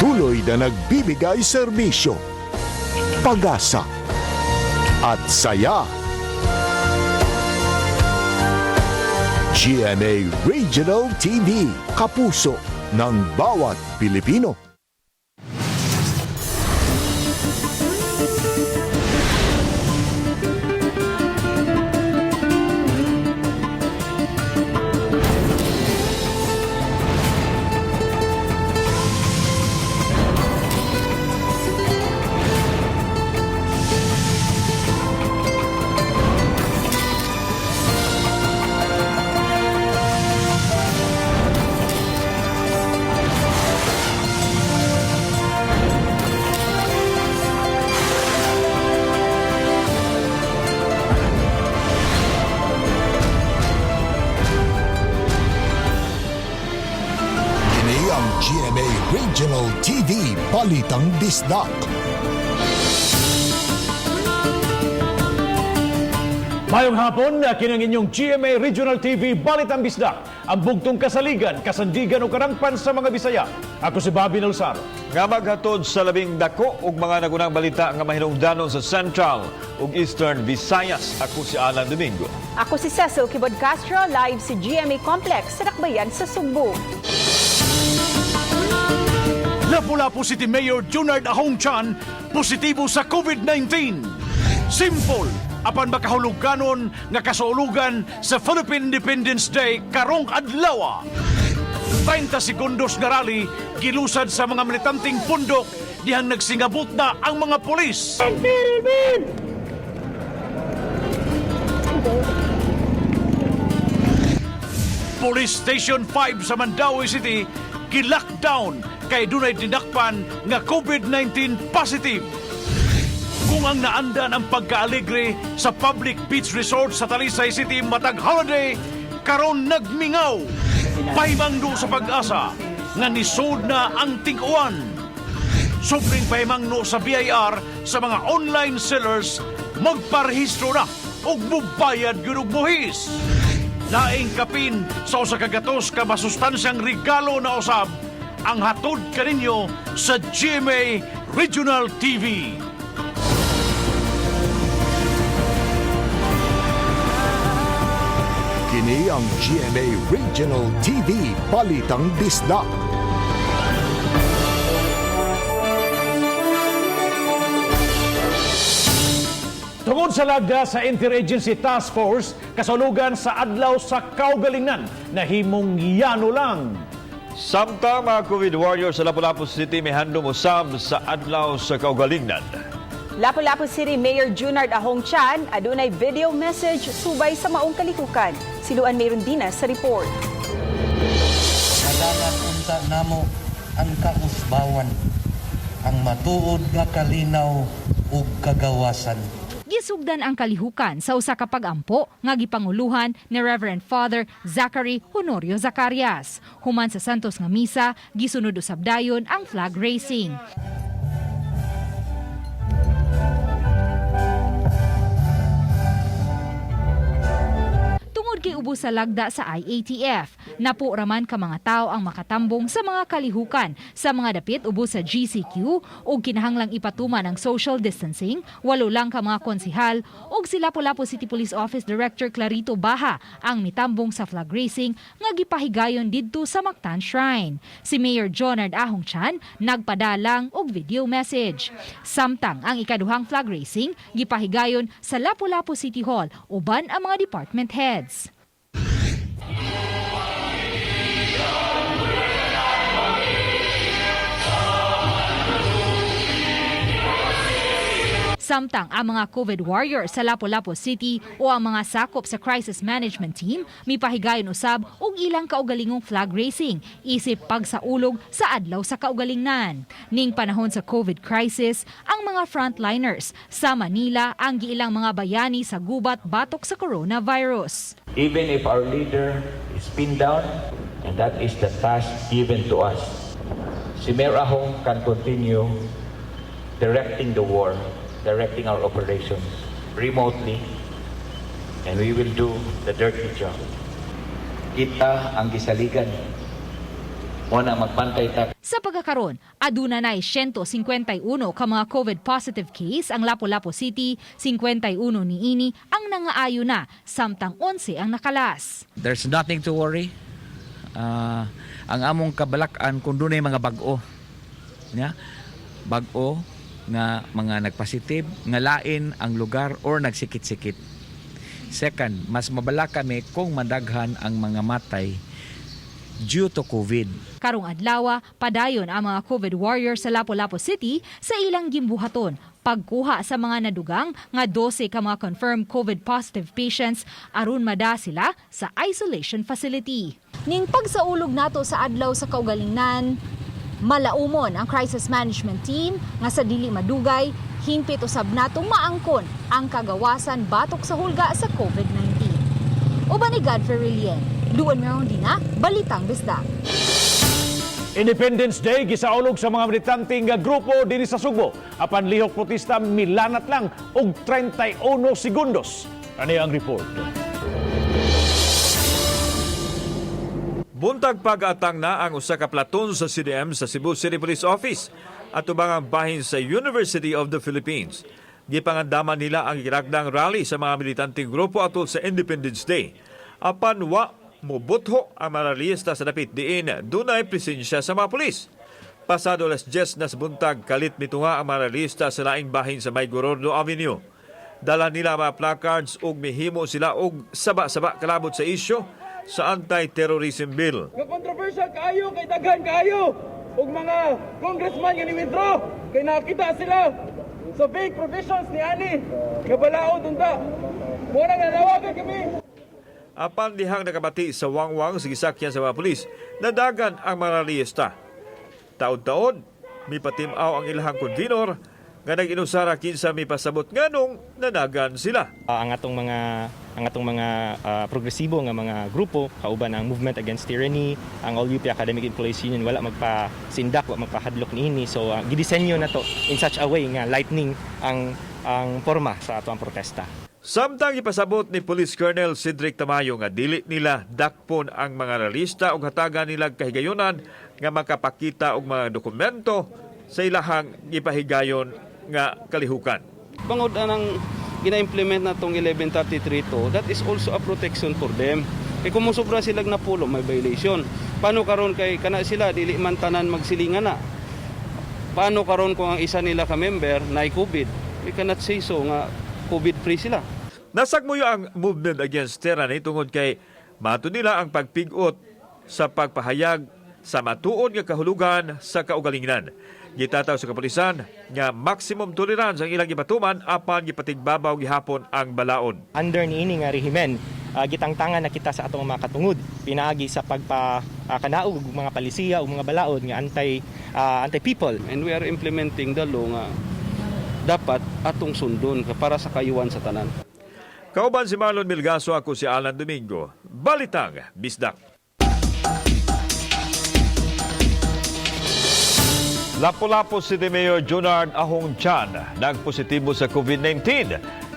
patuloy na nagbibigay serbisyo, pag-asa at saya. GMA Regional TV, kapuso ng bawat Pilipino. GMA Regional TV, Balitang Bisdak. Mayong hapon, kinang inyong GMA Regional TV, Balitang Bisdak, ang bugtong kasaligan, kasandigan o karangpan sa mga Bisaya. Ako si Bobby Nalsaro. Nga maghatod sa labing dako ug mga nagunang balita nga mahinungdanon sa Central ug Eastern Visayas. Ako si Alan Domingo. Ako si Cecil Kibod Castro, live si GMA Complex sa Dakbayan sa Sugbo. Lapu-Lapu City Mayor Junard Ahongchan, positibo sa COVID-19. Simple, apan makahuluganon nga kasulugan sa Philippine Independence Day karong adlawa. 30 sekundos nga rally, gilusad sa mga militanteng pundok, dihang nagsingabot na ang mga pulis. Police Station 5 sa Mandaue City, gi-lockdown kay dunay dinakpan nga COVID-19 positive. Kung ang naandan ang pagkaaligre sa public beach resort sa Talisay City matag holiday, karon nagmingaw. Pahimangno sa pag-asa nga nisod na ang ting-uwan. Sobring pahimangno sa BIR sa mga online sellers, magparehistro na o mubayad gyud og buhis. Laing kapin sa usa ka gatos ka masustansyang regalo na usab ang hatod kaninyo sa GMA Regional TV. Kini ang GMA Regional TV, Balitang Bisdak. Tungod sa lagda sa Interagency Task Force, kasulugan sa adlaw sa kaugalingan na himong yano lang. Samtang mga COVID warriors sa Lapu-Lapu City may handom usab sa adlaw sa kaugalingnan. Lapu-Lapu City Mayor Junard Ahongchan, adunay video message subay sa maong kalihukan. Siluan mayroon din sa report. Kailangan unta namo ang kausbawan, ang matuod nga kalinaw ug kagawasan. Gisugdan ang kalihukan sa usa ka pag-ampo nga gipanguluhan ni Reverend Father Zachary Honorio Zacarias. Human sa Santos nga misa, gisunod usab dayon ang flag racing. Tungod kay ubos sa lagda sa IATF, napo raman ka mga tao ang makatambong sa mga kalihukan sa mga dapit ubos sa GCQ ug kinahanglang ipatuman ang social distancing, walo lang ka mga konsihal ug si Lapu-Lapu City Police Office Director Clarito Baha ang mitambong sa flag racing nga gipahigayon didto sa Mactan Shrine. Si Mayor Junard Ahongchan nagpadalang og video message. Samtang ang ikaduhang flag racing gipahigayon sa Lapu-Lapu City Hall uban ang mga department heads. Samtang ang mga COVID warriors sa Lapu-Lapu City o ang mga sakop sa crisis management team mipahigayon usab og ilang kaugalingong flag racing isip pagsaulog sa adlaw sa kaugalingnan. Ning panahon sa COVID crisis, ang mga frontliners sa Manila ang giilang mga bayani sa gubat batok sa coronavirus. Even if our leader is pinned down, and that is the task given to us, si Mayor Ahong can continue directing the war, directing our operations remotely, and we will do the dirty job. Kita ang gisaligan mo na magpantay ta. Sa pagkakaroon, aduna na 151 ka mga COVID positive case ang Lapu-Lapu City, 51 niini ang nangaayo na, samtang 11 ang nakalas. There's nothing to worry. Ang among kabalakan kung doon ay mga bag-o. Yeah? Bag-o nga mga nagpositive, nga lain ang lugar or nagsikit-sikit. Second, mas mabala kami kung madaghan ang mga matay due to COVID. Karong adlawa, padayon ang mga COVID warriors sa Lapu-Lapu City sa ilang gimbuhaton. Pagkuha sa mga nadugang nga 12 ka mga confirmed COVID positive patients aron mada sila sa isolation facility. Ning pagsaulog nato sa adlaw sa kaugalingnan, malaumon ang crisis management team nga sa dili madugay, himpit usab natong maangkon ang kagawasan batok sa hulga sa COVID-19. Uban ni Godfrey Rilien, duon meron din na Balitang Bisdak. Independence Day gisaulog sa mga militante nga grupo dinhi sa Subo. Apan lihok protesta milanat lang og 31 segundos. Ano ang report? Buntag pag-atang na ang usa ka platon sa CDM sa Cebu City Police Office at ubang ang bahin sa University of the Philippines. Gipangandaman nila ang giragdang rally sa mga militanteng grupo atol sa Independence Day. Apan wa mubutho ang mga rallyista sa dapit diin dunay presensya sa mga pulis. Pasado alas 10 na sa buntag kalit mitunga ang mga rallyista sa laing bahin sa May Gorordo Avenue. Dala nila ang mga placards ug mihimo sila og saba-saba kalabot sa isyu sa anti-terrorism bill. Nga controversial kaayo kay daghan kaayo ug mga congressman nga ni-withdraw kay nakita sila sa fake provisions ni Ani nga balaod unta. Muna nga nawagan kami. Apan dihang nakabati sa wangwang sa gisakyan sa mga pulis, nadagan ang mga rallyista. Taon-taon, may patimaw ang ilahang convenor nga nag-inusara kinsa may pasabot nganong nanagan sila. Ang atong mga progresibo nga mga grupo kauban ang Movement Against Tyranny, ang All UP Academic Employees Union wala magpasindak, wala magpahadlok niini. So gidisenyo na to in such a way nga lightning ang forma sa atong protesta. Samtang ipasabot ni Police Colonel Cedric Tamayo nga dili nila dakpon ang mga rallyista ug hatagan nila kahigayonan nga makapakita og mga dokumento sa ilahang gipahigayon nga kalihukan. Bangod anang gina-implement na tong 1133 to, that is also a protection for them. Kay kung musobra sila napulo, may violation. Paano karon kay kana sila dili man tanan magsilingan na? Paano karon kung ang isa nila ka member na COVID? We cannot say so nga COVID-free sila. Nasagmuyo ang Movement Against Tyranny tungod kay mato nila ang pagpigot sa pagpahayag sa matuod nga kahulugan sa kaugalingnan. Gitataw sa kapulisan nga maximum tolerance ang ilang gipatuman apan gipatigbabaw gihapon ang balaod. Under niini nga rehimen, gitangtangan na kita sa atong mga katungod pinaagi sa pagpakanaog og mga palisiya ug mga balaod nga anti-people. And we are implementing the law nga dapat atong sundon para sa kayuhan sa tanan. Kauban si Marlon Milgaso, ako si Alan Domingo. Balitang Bisdak. Lapu-Lapu City Mayor Junard Ahong Chan nagpositibo sa COVID-19.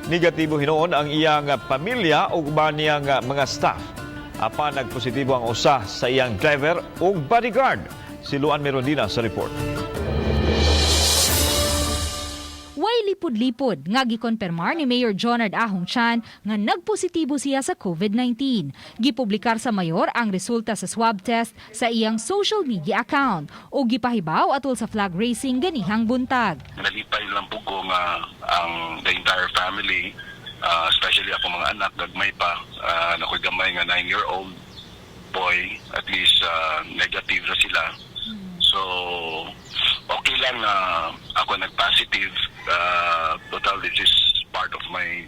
Negatibo hinoon ang iyang pamilya ug uban niyang mga staff. Apan nagpositibo ang usa sa iyang driver ug bodyguard. Si Luan Merondina sa report. Way lipod-lipod nga gikonpermar ni Mayor Junard Ahong Chan nga nagpositibo siya sa COVID-19. Gipublikar sa mayor ang resulta sa swab test sa iyang social media account o gipahibaw atol sa flag racing ganihang buntag. Nalipay lang po ko nga ang the entire family, especially ako mga anak, gagmay pa, nakoy gamay nga 9-year-old boy, at least negative na sila. So, okay lang na ako nag-positive. Total, this is part of my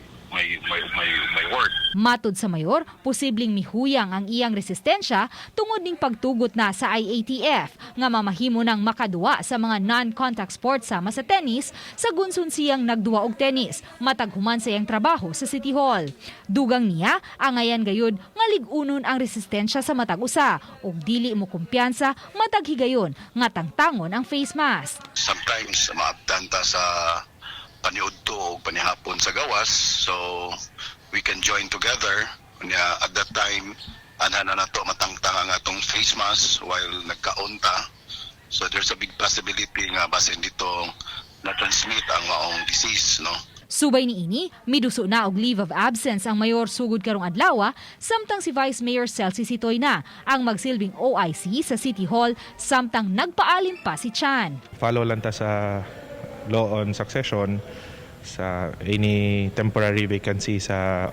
work. Matod sa mayor, posibleng mihuyang ang iyang resistensya tungod ning pagtugot na sa IATF nga mamahimo nang makaduwa sa mga non-contact sports sama sa tennis sa gunsun siyang nagduwa og tennis matag human sa iyang trabaho sa City Hall. Dugang niya ang ayan gayud nga lig-unon ang resistensya sa matag usa ug dili mo kumpiyansa matag higayon nga tangtangon ang face mask. Sometimes maabtanta sa paniud to o panihapon sa gawas, so we can join together. At that time, ana na nato matangtang ang atong face mask while nagkaunta. So there's a big possibility nga basin dito na-transmit ang maong disease, no? Subay ni ini, miduso na og leave of absence ang mayor sugod karong adlaw, samtang si Vice Mayor Celsi Sitoy na ang magsilbing OIC sa City Hall, samtang nagpaalin pa si Chan. Follow lang ta sa law on succession sa any temporary vacancy sa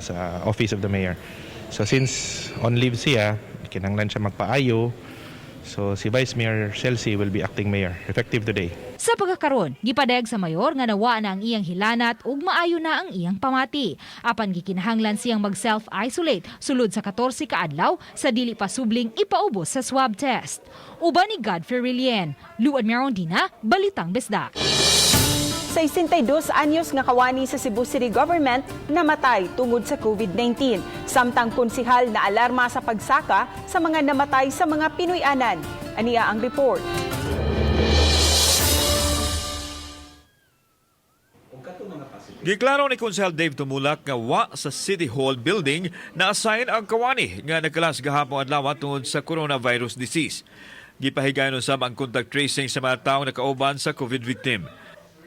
sa office of the mayor. So since on leave siya, kinahanglan siya magpaayo. So si Vice Mayor Celsi will be acting mayor effective today. Sa pagkakaroon, gipadayag sa mayor nga nawa na ang iyang hilanat ug maayo na ang iyang pamati. Apan gikinahanglan siyang mag-self-isolate sulod sa 14 ka adlaw sa dili pa subling ipaubos sa swab test. Uban ni Godfrey Rilien, Luan Mirondina, Balitang Bisdak. 62 anyos nga kawani sa Cebu City Government namatay tungod sa COVID-19. Samtang konsihal na alarma sa pagsaka sa mga namatay sa mga Pinoy-anan. Ania ang report. Giklaro ni Konsehal Dave Tumulak nga wa sa City Hall building na assign ang kawani nga nagkalas gahapon adlaw tungod sa coronavirus disease. Gipahigayon usab ang contact tracing sa mga tawo nakauban sa COVID victim.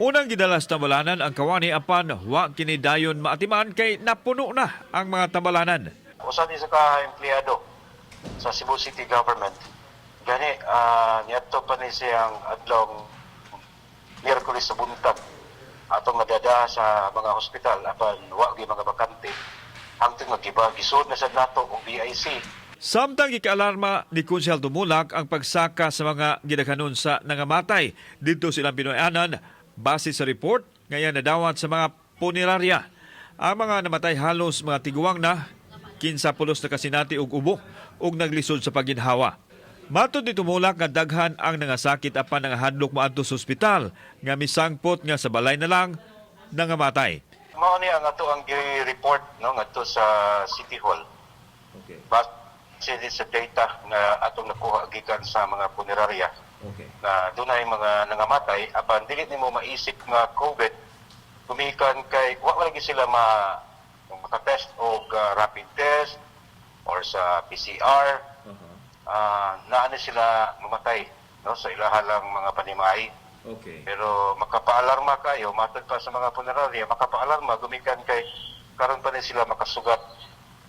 Unang gidalas tambalanan ang kawani apan wa kini dayon maatiman kay napuno na ang mga tambalanan. Usa ni sa ka-empleyado sa Cebu City Government. Gani niadto pa ni siyang adlong Miyerkules sa buntag atong nadada sa mga hospital apan wa gyud mga bakante hangtod magiba gisud na sad nato og BIC. Samtang gikaalarma ni Konsehal Tumulak ang pagsaka sa mga gidaghanon sa nangamatay dito silang Pinoy-anan. Base sa report, ngayon nadawat sa mga punerarya. Ang mga namatay halos mga tiguang na, 15 na kasinati og ubo ug naglisod sa paginhawa. Matod ni Tumulak nga daghan ang nangasakit apan nangahadlok maadto sa ospital nga misangpot nga sa balay na lang nangamatay. Mao ni ang ato ang report no ngadto sa City Hall. Okay. Base sa data nga atong nakuha gikan sa mga punerarya. Okay. Na dunay mga nangamatay apan dili nimo maisip nga COVID gumikan kay wa lagi sila makatest og rapid test or sa PCR. Naano sila mamatay no sa ilahalang mga panimay. Okay. Pero makapaalarma kayo matod pa sa mga punerarya makapaalarma gumikan kay karon pa ni sila makasugat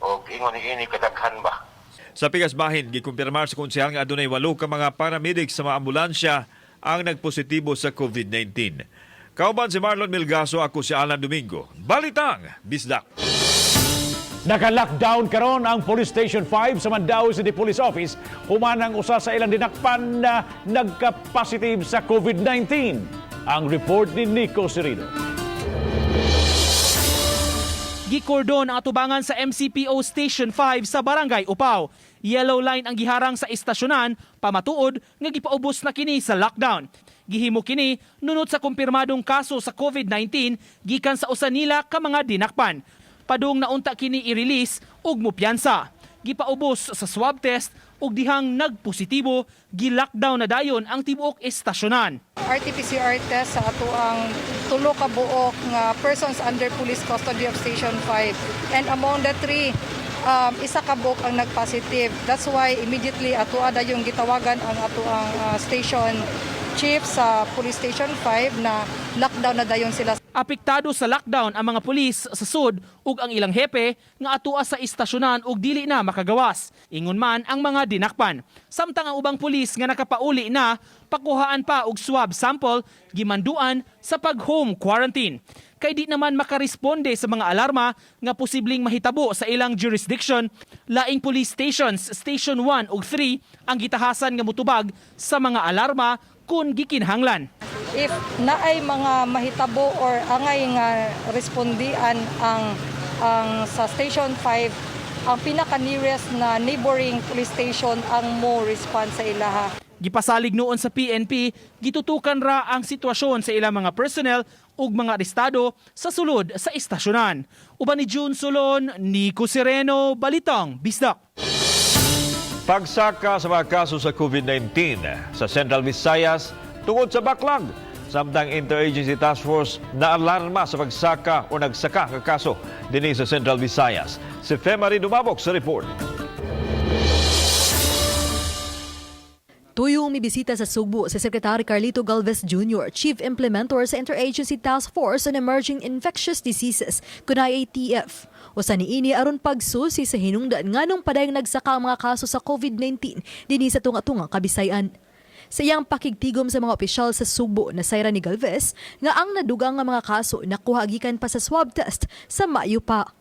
og ingon ini kadaghan ba. Sa Pigasbahin, gikumpirmar sa konsehal nga adunay 8 ka mga paramedic sa mga ambulansya ang nagpositibo sa COVID-19. Kauban si Marlon Milgaso, ako si Alan Domingo. Balitang Bisdak. Naka-lockdown karon ang Police Station 5 sa Mandaue City Police Office human ang usa sa ilang dinakpan na nagka-positive sa COVID-19. Ang report ni Nico Cirino. Gikordon ang atubangan sa MCPO Station 5 sa Barangay Upaw. Yellow line ang giharang sa istasyonan, pamatuod nga gipaubos na kini sa lockdown. Gihimo kini nunot sa kumpirmadong kaso sa COVID-19 gikan sa usa nila ka mga dinakpan. Padung naunta kini i-release ug mupiyansa. Gipaubos sa swab test ug dihang nagpositibo, gi-lockdown na dayon ang tibuok istasyonan. RT-PCR test sa ato ang tulo ka buok nga persons under police custody of Station 5. And among the three, isa ka buok ang nag-positive. That's why immediately ato dayon gitawagan ang ato ang station chief sa Police Station 5 na lockdown na dayon sila. Apektado sa lockdown ang mga pulis sa sud ug ang ilang hepe nga atua sa istasyonan ug dili na makagawas. Ingon man ang mga dinakpan. Samtang ang ubang pulis nga nakapauli na pakuhaan pa og swab sample gimanduan sa pag-home quarantine. Kay di naman makaresponde sa mga alarma nga posibleng mahitabo sa ilang jurisdiction, laing police stations, Station 1 ug 3 ang gitahasan nga mutubag sa mga alarma kung gikinahanglan. If naay mga mahitabo or angay nga respondian ang sa Station 5, ang pinaka-nearest na neighboring police station ang mo respond sa ilaha. Gipasalig noon sa PNP, gitutukan ra ang sitwasyon sa ilang mga personnel ug mga arestado sa sulod sa istasyonan. Uban ni June Solon, Nico Cirino, Balitang Bisdak. Pagsaka sa mga kaso sa COVID-19 sa Central Visayas tungod sa backlog. Samtang Interagency Task Force na alarma sa pagsaka o nagsaka ng kaso din sa Central Visayas. Si Femari Dumabok sa report. Tuyong mibisita sa Sugbo si Secretary Carlito Galvez Jr., Chief Implementor sa Interagency Task Force on Emerging Infectious Diseases, kunay ATF. Usa niini aron pagsusi sa hinungdan nganong padayong nagsaka ang mga kaso sa COVID-19 dinhi sa tunga-tungang Kabisayan. Sa iyang pakigtigom sa mga opisyal sa Sugbo na sayra ni Galvez nga ang nadugang nga mga kaso nakuha gikan pa sa swab test sa Mayo pa.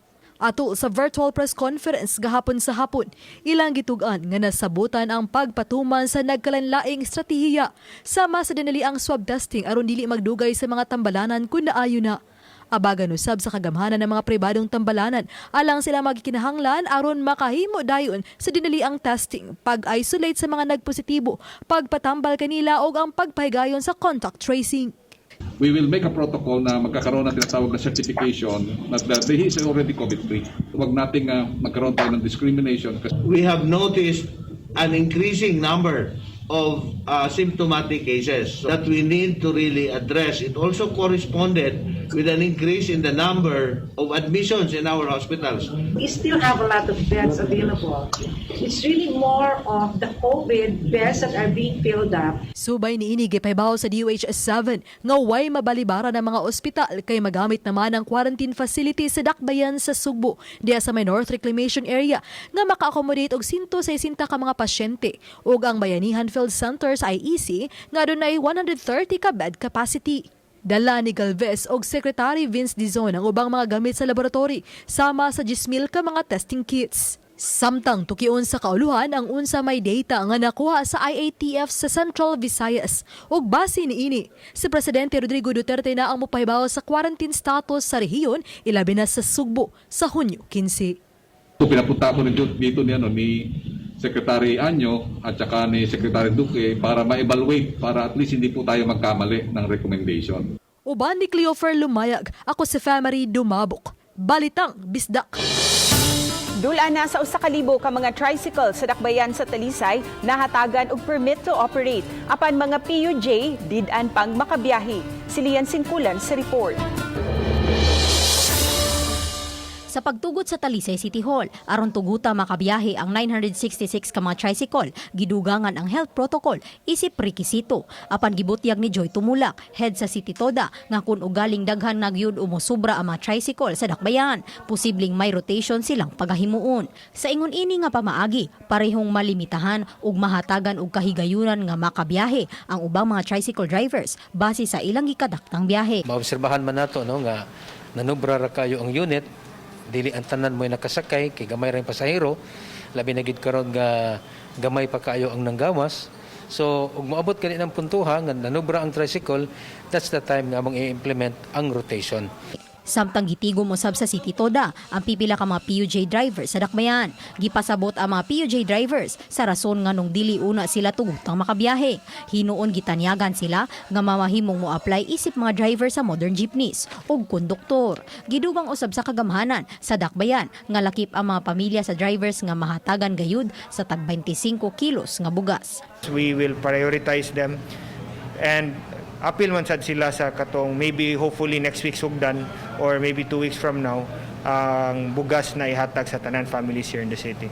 Ato sa virtual press conference gahapon sa hapon, ilang gitugan nga nasabutan ang pagpatuman sa nagkalanlaing estratehiya sama sa dinaliang swab testing aron dili magdugay sa mga tambalanan kun naayo na. Abagan usab sa kagamhanan ng mga pribadong tambalanan alang sila magkinahanglan aron makahimo dayon sa dinaliang testing, pag-isolate sa mga nagpositibo, pagpatambal kanila og ang pagpahigayon sa contact tracing. We will make a protocol na magkakaroon ng tinatawag na certification that he is already COVID-free. Huwag nating magkaroon tayo ng discrimination. We have noticed an increasing number of symptomatic cases that we need to really address. It also corresponded with an increase in the number of admissions in our hospitals. We still have a lot of beds available. It's really more of the COVID beds that are being filled up. Subay niini gipahibaw sa DOH-7 nga way mabalibara ng mga ospital kay magamit naman ang quarantine facility sa Dakbayan sa Sugbo diya sa may North Reclamation Area nga maka-accommodate og 160 ka mga pasyente ug ang Bayanihan Field Center sa IEC nga dunay 130 ka bed capacity. Dala ni Galvez og Secretary Vince Dizon ang ubang mga gamit sa laboratory sama sa 10,000 ka mga testing kits. Samtang tukion sa kauluhan ang unsa may data nga nakuha sa IATF sa Central Visayas ug base niini si Presidente Rodrigo Duterte na ang mopahibaw sa quarantine status sa rehiyon ilabi na sa Sugbo sa Hunyo 15. Pinapunta ko dito ni Secretary Anyo at saka ni Secretary Duque para ma-evaluate para at least hindi po tayo magkamali ng recommendation. Uban ni Cleofer Lumayag, ako si Family Dumabok, Balitang Bisdak. Dula na sa 1,000 ka mga tricycle sa Dakbayan sa Talisay nahatagan og permit to operate. Apan mga PUJ did-an pang makabiyahe. Silian Singkulan sa report. Sa pagtugot sa Talisay City Hall, aron tuguta makabiyahe ang 966 ka mga tricycle, gidugangan ang health protocol isip rekisito. Apan gibutyag ni Joy Tumulak, head sa City Toda, nga kun ugaling daghan nagyud umusubra ang mga tricycle sa Dakbayan, posibleng may rotation silang pagahimuon. Sa ingon ini nga pamaagi, parehong malimitahan ug mahatagan og kahigayunan nga makabiyahe ang ubang mga tricycle drivers base sa ilang gikadaktang biyahe. Maobserbahan man nato nga nanubra ra kayo ang unit, dili ang tanan mo nakasakay kay gamay ra yung pasahero, labi na gid karon nga gamay pa kaayo ang nanggawas. So ug moabot kani ng puntuha nga nanubra ang tricycle, that's the time nga mong i-implement ang rotation. Samtang gitigom usab sa City Toda ang pipila ka mga PUJ drivers sa Dakbayan. Gipasabot ang mga PUJ drivers sa rason nga nung dili una sila tugutang makabiyahe. Hinuon gitanyagan sila nga mamahimong mo-apply isip mga driver sa modern jeepneys ug konduktor. Gidugang usab sa kagamhanan sa Dakbayan nga lakip ang mga pamilya sa drivers nga mahatagan gayud sa tag 25 kilos nga bugas. We will prioritize them and appeal man sad sila sa katong maybe hopefully next week sugdan or maybe 2 weeks from now ang bugas na ihatag sa tanan families here in the city.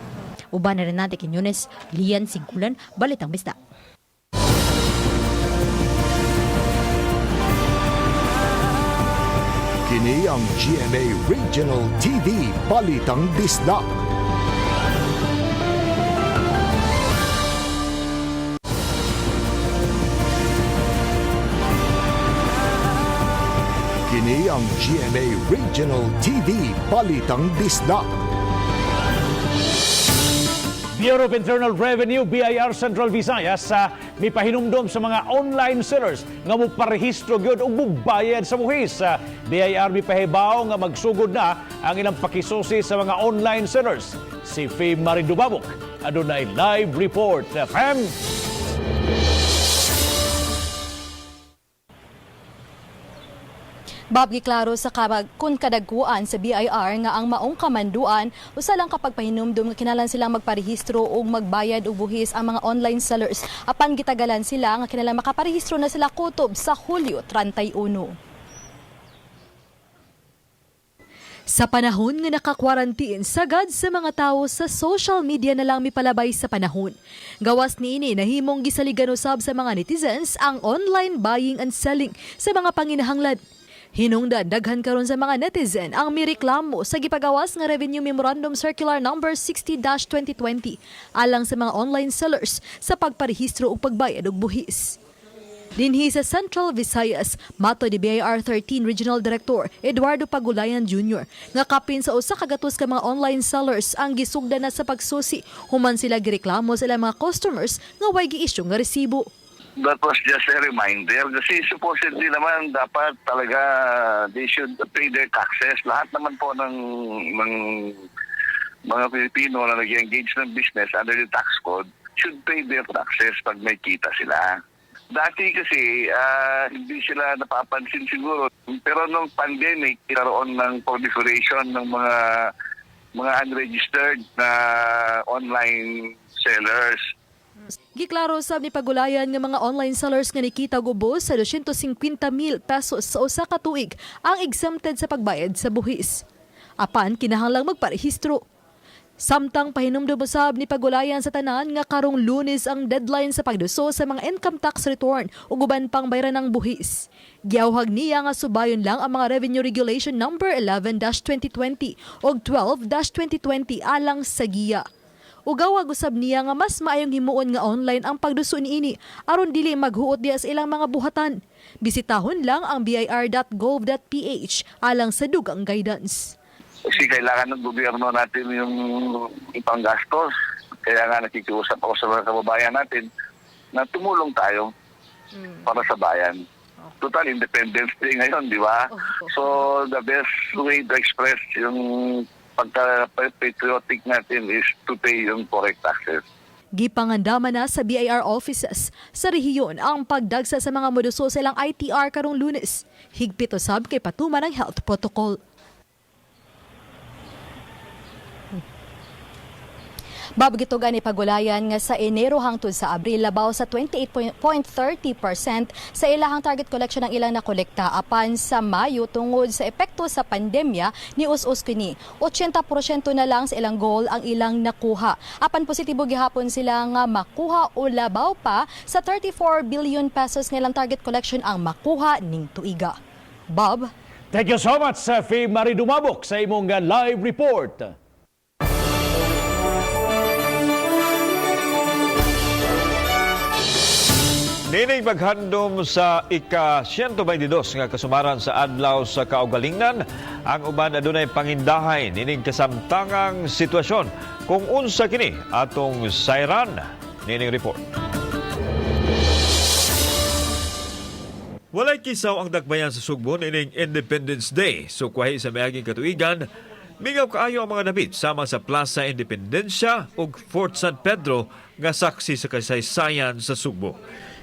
Uban na rin natin Quiñones, Lian Singkulan, Balitang Bisdak. Kini ang GMA Regional TV Balitang Bisdak. Kini ang GMA Regional TV Balitang Bisdak. Bureau of Internal Revenue, BIR Central Visayas sa mipahinumdom sa mga online sellers nga muparehistro gyud ug mugbayad sa buhis. BIR mipahibaw nga magsugod na ang ilang pakisusi sa mga online sellers. Si Faye Maridubabok adunay live report. Fam. Bob giklaro sa kun kadagkuan sa BIR nga ang maong kamanduan usa lang kapag pahinumdum nga kinahanglan silang magparehistro o magbayad og buhis ang mga online sellers. Apan gitagalan sila nga kinahanglan makaparehistro na sila kutob sa Hulyo 31. Sa panahon nga naka-quarantine, sagad sa mga tao sa social media na lang mipalabay sa panahon. Gawas niini nahimong gisaligan usab sa mga netizens ang online buying and selling sa mga panginahanglan. Hinungdan daghan karon sa mga netizen ang mireklamo sa gipagawas nga Revenue Memorandum Circular No. 60-2020 alang sa mga online sellers sa pagparehistro ug pagbayad og buhis. Dinhi sa Central Visayas, mato ni BIR 13 Regional Director Eduardo Pagulayan Jr. nga kapin sa usa ka gatos ka mga online sellers ang gisugdan na sa pagsusi human sila gireklamo sa ilang mga customers nga way gi-issue nga resibo. That was just a reminder kasi supposedly naman dapat talaga they should pay their taxes. Lahat naman po ng mga Pilipino na nag-engage ng business under the tax code should pay their taxes pag may kita sila. Dati kasi hindi sila napapansin siguro. Pero nung pandemic, karoon ng proliferation ng mga unregistered na online sellers. Giklaro sab ni Pagulayan nga mga online sellers nga nikita gubos sa 250,000 pesos sa usa ka tuig ang exempted sa pagbayad sa buhis. Apan kinahanglang magparehistro. Samtang pahinumdum usab ni Pagulayan sa tanan nga karong Lunes ang deadline sa pagduso sa mga income tax return ug uban pang bayaran ng buhis. Giyawhag niya nga subayon lang ang mga Revenue Regulation No. 11-2020 ug 12-2020 alang sa giya. Ugawag usab niya nga mas maayong himuon nga online ang pagduso niini aron dili maghuot diya sa ilang mga buhatan. Bisitahon lang ang bir.gov.ph alang sa dugang guidance. Kasi kailangan ng gobyerno natin yung ipanggastos. Kaya nga nakikiusap ako sa mga kababayan natin na tumulong tayo para sa bayan. Total Independence Day ngayon, di ba? So the best way to express yung pagka-patriotic natin is to pay yung correct taxes. Gipangandaman na sa BIR offices sa rehiyon ang pagdagsa sa mga moduso sa ilang ITR karong Lunes. Higpit usab kay patuman ang health protocol. Babgitugan ni Pagulayan nga sa Enero hangtod sa Abril labaw sa 28.30% sa ilahang target collection ng ilang nakolekta apan sa Mayo tungod sa epekto sa pandemya ni us-us kini 80% na lang sa ilang goal ang ilang nakuha. Apan positibo gihapon sila nga makuha o labaw pa sa 34 billion pesos nga ilang target collection ang makuha ning tuiga. Bob, thank you so much, Faye Marie Dumabok sa imong live report. Nining maghandom sa ika-122 nga kasumaran sa adlaw sa kaugalingnan, ang uban adunay pangindahay nining kasamtangang sitwasyon. Kung unsa kini atong sayran nining report. Walay kisaw ang dakbayan sa Sugbo nining Independence Day. Sukwahi sa miaging katuigan, mingaw kaayo ang mga dapit sama sa Plaza Independencia ug Fort San Pedro nga saksi sa kasaysayan sa Sugbo.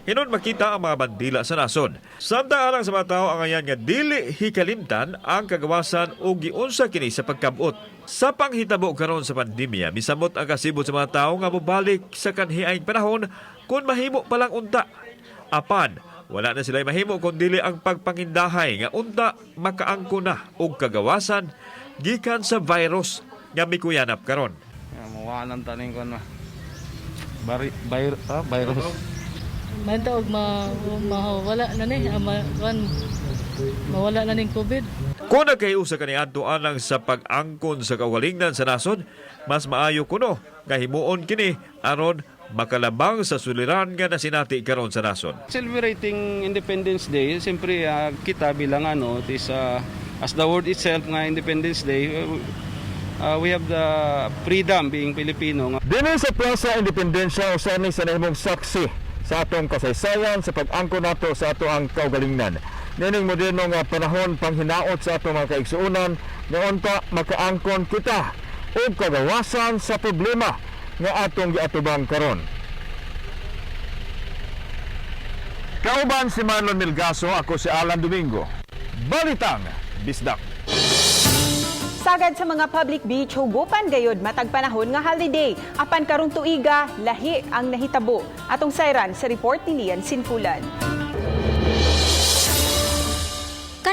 Hinon makita ang mga bandila sa nason. Samtang alang sa mga tao ang ayan nga dili hikalimtan ang kagawasan o giunsa kini sa pagkabot. Sa panghitabo karon sa pandemya, misamot ang kasibot sa mga tao nga mobalik sa kanhiayng panahon kung mahimo palang unta. Apan, wala na sila'y mahimo kung dili ang pagpangindahay nga unta makaangko na og kagawasan gikan sa virus nga mikuyanap karon. Mawanan taning kon virus. Manta og mawala na ni mawala na ning COVID. Kung nagkaiusa kaniadto anang sa pag-angkon sa kaugalingnan sa nasod, mas maayo kuno nga himuon kini aron makalabang sa suliran nga nasinati karon sa nasod. Celebrating Independence Day, siyempre kita bilang as the word itself nga Independence Day, we have the freedom being Filipino. Dini sa Plaza Independencia usani sa nahimong saksi sa atong kasaysayan sa pag-angkon nato sa ato ang kaugalingnan. Nining moderno nga panahon panghinaot sa ato mga kaigsuonan nga unta makaangkon kita ug kagawasan sa problema nga atong giatubang karon. Kauban si Marlon Milgaso, ako si Alan Domingo. Balitang Bisdak. Sagad sa mga public beach, hugupan gayod matag panahon nga holiday. Apan karong tuiga, lahi ang nahitabo. Atong sayran sa report ni Lian Sinpulan.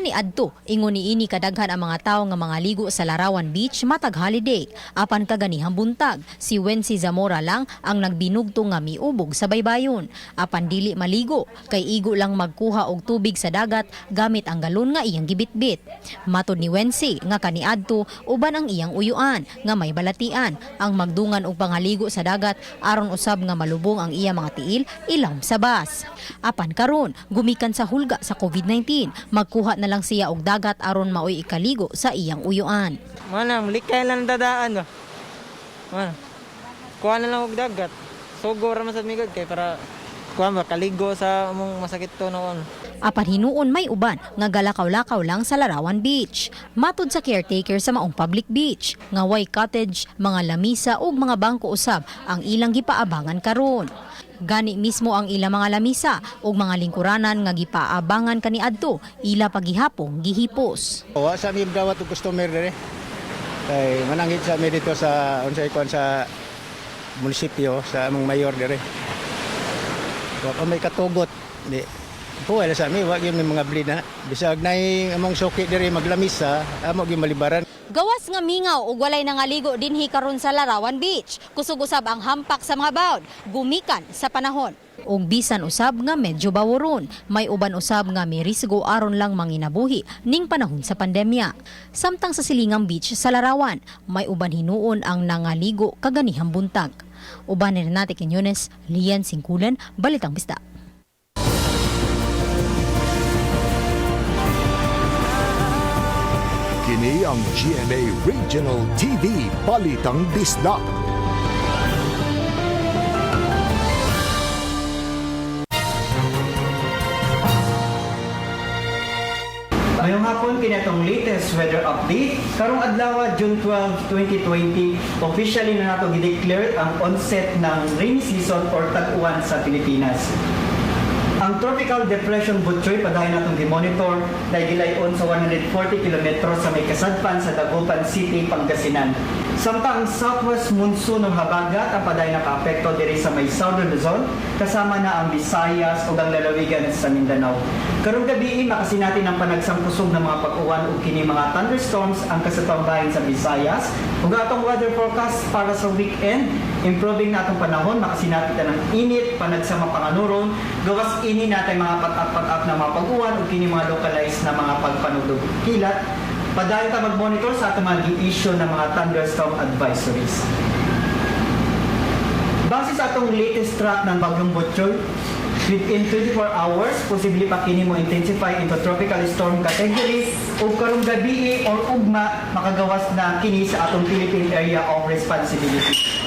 Kaniadto, ingon niini kadaghan ang mga tawo nga mga ligo sa Larawan Beach matag holiday. Apan kaganihang buntag, si Wency Zamora lang ang nagbinugto nga miubog sa baybayon. Apan dili maligo, kay igo lang magkuha og tubig sa dagat gamit ang galon nga iyang gibitbit. Matod ni Wency nga kaniadto uban ang iyang uyuan nga may balatian ang magdungan og pangaligo sa dagat aron usab nga malubong ang iya mga tiil ilang sa bas. Apan karon, gumikan sa hulga sa COVID-19, magkuha na lang siya og dagat aron maoy ikaligo sa iyang uyuan. Manam, likay lang dadaan ba? Man, kuha na lang og dagat. Sugo ra man sa migod kay para kuha makaligo sa among masakit to noon. Apan hinuon may uban nga galakaw-lakaw lang sa Larawan Beach. Matod sa caretaker sa maong public beach, nga way cottage, mga lamisa ug mga bangko usab ang ilang gipaabangan karon. Gani mismo ang ila mga lamisa ug mga lingkuranan nga gipaabangan kaniadto ila pagihapong gihipos. Wa sa mi dawat og customer dire. Kay manangit sa mi dito sa unsay kon sa munisipyo sa among mayor dire. Wa pa may katugot. Di wala sa mi wa gyud may mga blina. Bisag nay among suki dire maglamisa amo gyud malibaran. Gawas nga mingaw ug walay nangaligo dinhi karon sa Larawan Beach. Kusog usab ang hampak sa mga bawd, gumikan sa panahon. Ug bisan usab nga medyo baworon, may uban usab nga may risgo aron lang manginabuhi ning panahon sa pandemya. Samtang sa Silingang Beach sa Larawan, may uban hinuon ang nangaligo kaganihang buntag. Uban ni Renate Quiñones, Lian Singkulan, Balitang Bisdak. Kini ang GMA Regional TV Balitang Bisdak. Ngayong hapon, kinatong latest weather update. Karong adlawa, June 12, 2020, officially na nato gideclare ang onset ng rainy season or tag-uwan sa Pilipinas. Ang Tropical Depression Butchoy, padayon natong gi-monitor, dahil gilayon sa 140 km sa may kasadpan sa Dagupan City, Pangasinan. Samtang ang southwest monsoon ng habagat ang padayon naka-apekto diri sa may southern Luzon, kasama na ang Visayas o ang lalawigan sa Mindanao. Karong gabi, makasinatin ang panagsampusog ng mga pag-uwan o kini mga thunderstorms ang kasatang bahin sa Visayas. Ug atong weather forecast para sa weekend, improving na atong panahon, makasinatin ng init, panagsama panganuron, gawas ini natin mga pag-up na mga pag-uwan o kini mga localized na mga pagpanugdog kilat. Padayon ta mag-monitor sa atong mga gi-issue ng mga thunderstorm advisories. Base sa atong latest track ng Bagyong Butchoy, within 24 hours, posible pa kini mo intensify into tropical storm category o karong gabi or ugma makagawas na kini sa atong Philippine Area of Responsibility.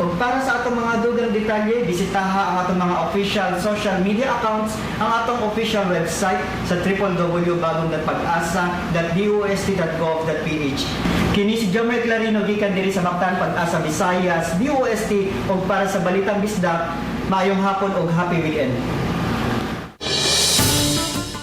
O para sa atong mga dugang detalye, bisitaha ang atong mga official social media accounts, ang atong official website sa www.bagongdatpag-asa.dost.gov.ph. Kini si Jomer Clarino gikan diri sa Mactan Pag-asa Visayas, DOST o para sa Balitang Bisdak, maayong hapon o happy weekend.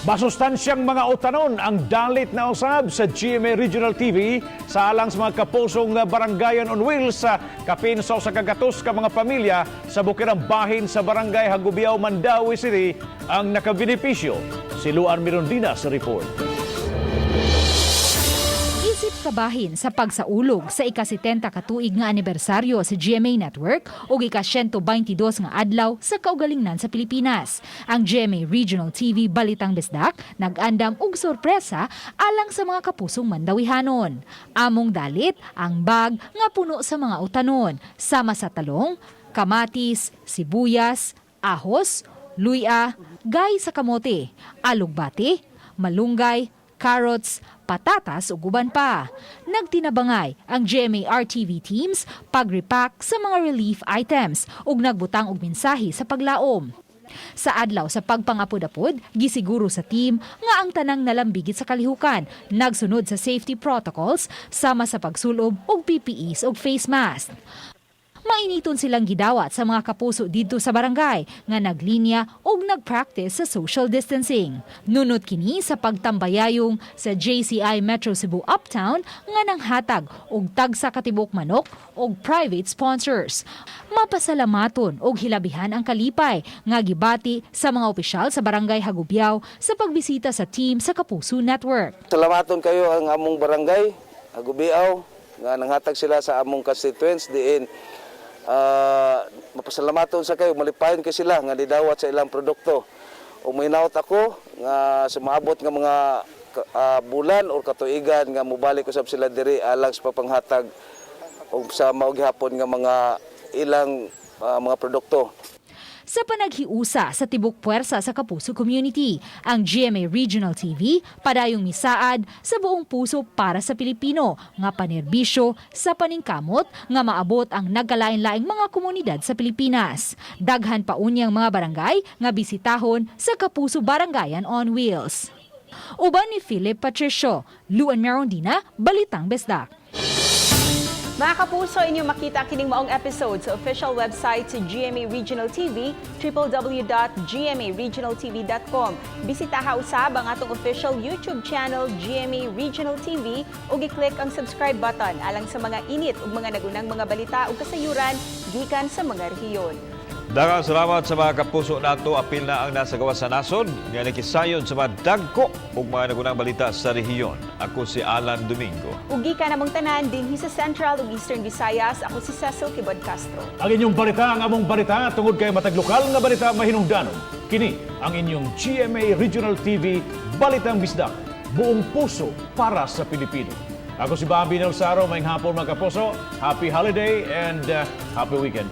Masustansyang mga utanon ang dalit na usab sa GMA Regional TV sa alang sa mga kapusong barangayan on wheels sa kapin sa kagatos ka mga pamilya sa bukirang bahin sa barangay Hagubiao, Mandaue City ang nakabenepisyo. Si Luan Mirondina sa report. Isip kabahin sa pagsaulog sa ika-70 katuig nga anibersaryo sa GMA Network o ika-122 nga adlaw sa kaugalingnan sa Pilipinas. Ang GMA Regional TV Balitang Bisdak nag-andam og sorpresa alang sa mga kapusong Mandawihanon. Among dalit ang bag nga puno sa mga utanon, sama sa talong, kamatis, sibuyas, ahos, luya, gay sa kamote, alugbati, malunggay, carrots, patatas ug uban pa. Nagtinabangay ang GMA RTV teams pag-repack sa mga relief items ug nagbutang og mensahe sa paglaom. Sa adlaw sa pagpangapod-apod, gisiguro sa team nga ang tanang nalambigit sa kalihukan, nagsunod sa safety protocols sama sa pagsulob og PPEs ug face mask. Mainiton silang gidawat sa mga kapuso dito sa barangay nga naglinya og nagpractice sa social distancing. Nunot kini sa pagtambayayong sa JCI Metro Cebu Uptown nga nanghatag og tagsa katibok manok og private sponsors. Mapasalamaton og hilabihan ang kalipay nga gibati sa mga opisyal sa barangay Hagubiao sa pagbisita sa team sa Kapuso Network. Salamaton kayo ang among barangay Hagubiao nga nanghatag sila sa among constituents diin. Mapasalamaton sa kayo, malipayon kay sila nga didawat sa ilang produkto. O minaot ako nga sumaabot nga mga bulan o katuigan nga mubalik usab sila diri alang sa papanghatag o sa maugihapon nga mga ilang mga produkto. Sa panaghiusa sa tibok puwersa sa Kapuso Community, ang GMA Regional TV padayong misaad sa buong puso para sa Pilipino nga panerbisyo sa paningkamot nga maabot ang nagkalain-laing mga komunidad sa Pilipinas. Daghan pa unyang mga barangay nga bisitahon sa Kapuso Barangayan on Wheels. Uban ni Philip Patricio, Luan Merondina, Balitang Bisdak. Mga kapuso, inyo makita kining maong episode sa official website sa GMA Regional TV, www.gmaregionaltv.com. Bisitaha usab ang atong official YouTube channel, GMA Regional TV, ug i-click ang subscribe button alang sa mga init ug mga nagunang mga balita ug kasayuran gikan sa mga rehiyon. Daghang salamat sa mga kapuso nato. Apil na ang nasa gawas sa nasod nga nakisayon sa mga dagko ug mga nagunang balita sa rehiyon. Ako si Alan Domingo. Ug gikan namong tanan dinhi sa Central ug Eastern Visayas, ako si Cecil Kibod Castro. Ang inyong balita, ang among balita tungod kay matag lokal nga balita mahinungdanon. Kini ang inyong GMA Regional TV Balitang Bisdak, buong puso para sa Pilipino. Ako si Bobby Nelsaro, maayong hapon mga kapuso. Happy holiday and happy weekend.